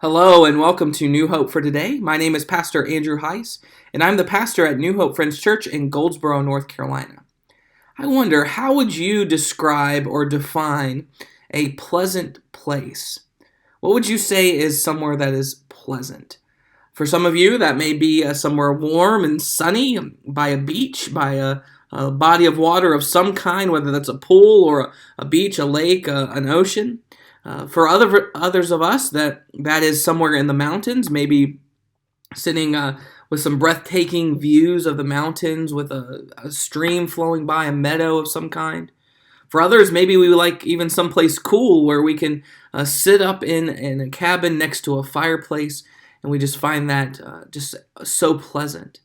Hello and welcome to New Hope for Today. My name is Pastor Andrew Hise, and I'm the pastor at New Hope Friends Church in Goldsboro, North Carolina. I wonder, how would you describe or define a pleasant place? What would you say is somewhere that is pleasant? For some of you, that may be somewhere warm and sunny by a beach, by a body of water of some kind, whether that's a pool or a beach, a lake, an ocean. For others of us, that is somewhere in the mountains, maybe sitting with some breathtaking views of the mountains with a stream flowing by, a meadow of some kind. For others, maybe we like even someplace cool where we can sit up in a cabin next to a fireplace, and we just find that just so pleasant.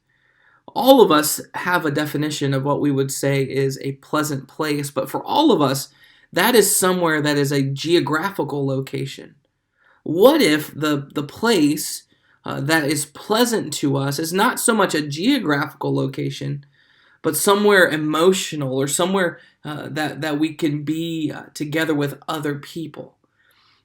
All of us have a definition of what we would say is a pleasant place, but for all of us, that is somewhere that is a geographical location. What if the place that is pleasant to us is not so much a geographical location, but somewhere emotional or somewhere that we can be together with other people?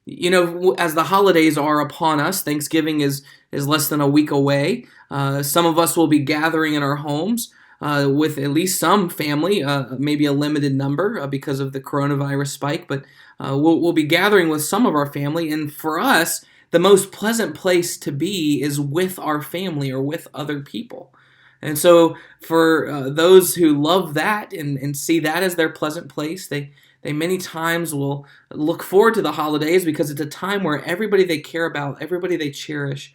You know, as the holidays are upon us, Thanksgiving is less than a week away. Some of us will be gathering in our homes with at least some family, maybe a limited number because of the coronavirus spike, but we'll be gathering with some of our family. And for us, the most pleasant place to be is with our family or with other people. And so for those who love that and see that as their pleasant place, they many times will look forward to the holidays because it's a time where everybody they care about, everybody they cherish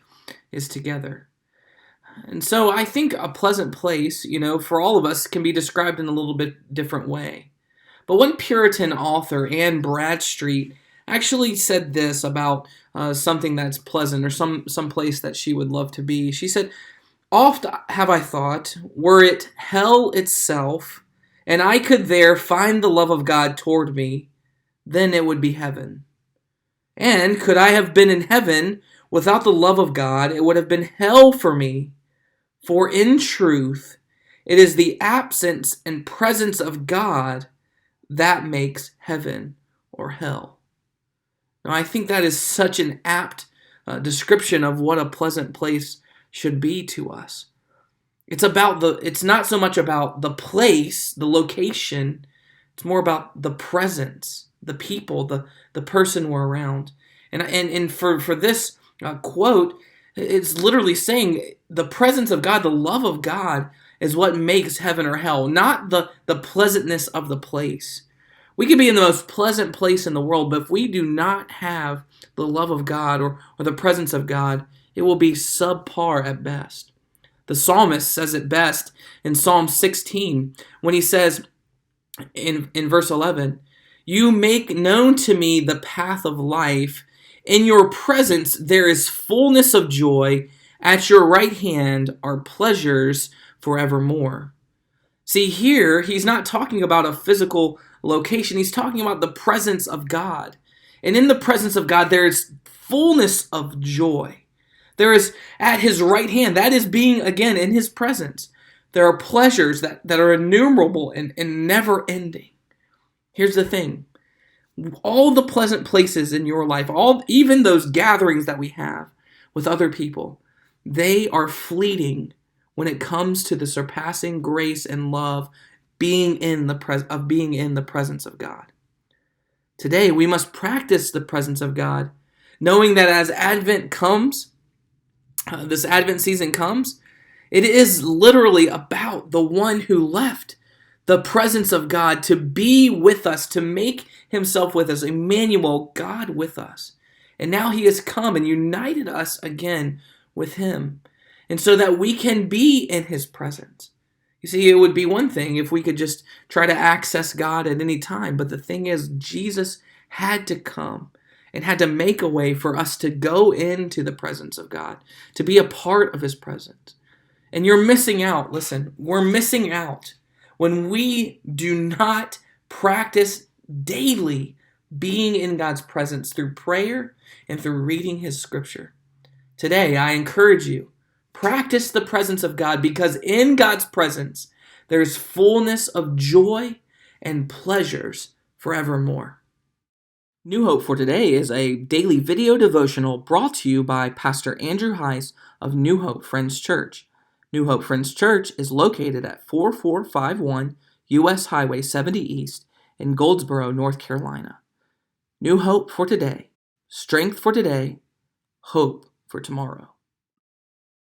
is together. And so I think a pleasant place, for all of us can be described in a little bit different way. But one Puritan author, Anne Bradstreet, actually said this about something that's pleasant or some place that she would love to be. She said, "Oft have I thought, were it hell itself, and I could there find the love of God toward me, then it would be heaven. And could I have been in heaven without the love of God, it would have been hell for me. For in truth, it is the absence and presence of God that makes heaven or hell." Now, I think that is such an apt description of what a pleasant place should be to us. It's not so much about the place, the location. It's more about the presence, the people, the person we're around. And for this quote, it's literally saying the presence of God, the love of God, is what makes heaven or hell, not the pleasantness of the place. We could be in the most pleasant place in the world, but if we do not have the love of God or the presence of God, it will be subpar at best. The psalmist says it best in Psalm 16 when he says in verse 11, "You make known to me the path of life. In your presence there is fullness of joy. At your right hand are pleasures forevermore." See, here he's not talking about a physical location. He's talking about the presence of God. And in the presence of God, there is fullness of joy. There is at his right hand, that is being, again, in his presence. There are pleasures that are innumerable and never ending. Here's the thing. All the pleasant places in your life, even those gatherings that we have with other people, they are fleeting when it comes to the surpassing grace and love being in the presence of God. Today, we must practice the presence of God, knowing that as Advent comes, this Advent season comes, it is literally about the one who left the presence of God to be with us, to make himself with us, Emmanuel, God with us. And now he has come and united us again with him. And so that we can be in his presence. You see, it would be one thing if we could just try to access God at any time. But the thing is, Jesus had to come and had to make a way for us to go into the presence of God, to be a part of his presence. And you're missing out. Listen, we're missing out when we do not practice daily being in God's presence through prayer and through reading his scripture. Today, I encourage you, practice the presence of God, because in God's presence, there is fullness of joy and pleasures forevermore. New Hope for Today is a daily video devotional brought to you by Pastor Andrew Hise of New Hope Friends Church. New Hope Friends Church is located at 4451 U.S. Highway 70 East in Goldsboro, North Carolina. New Hope for Today. Strength for today. Hope for tomorrow.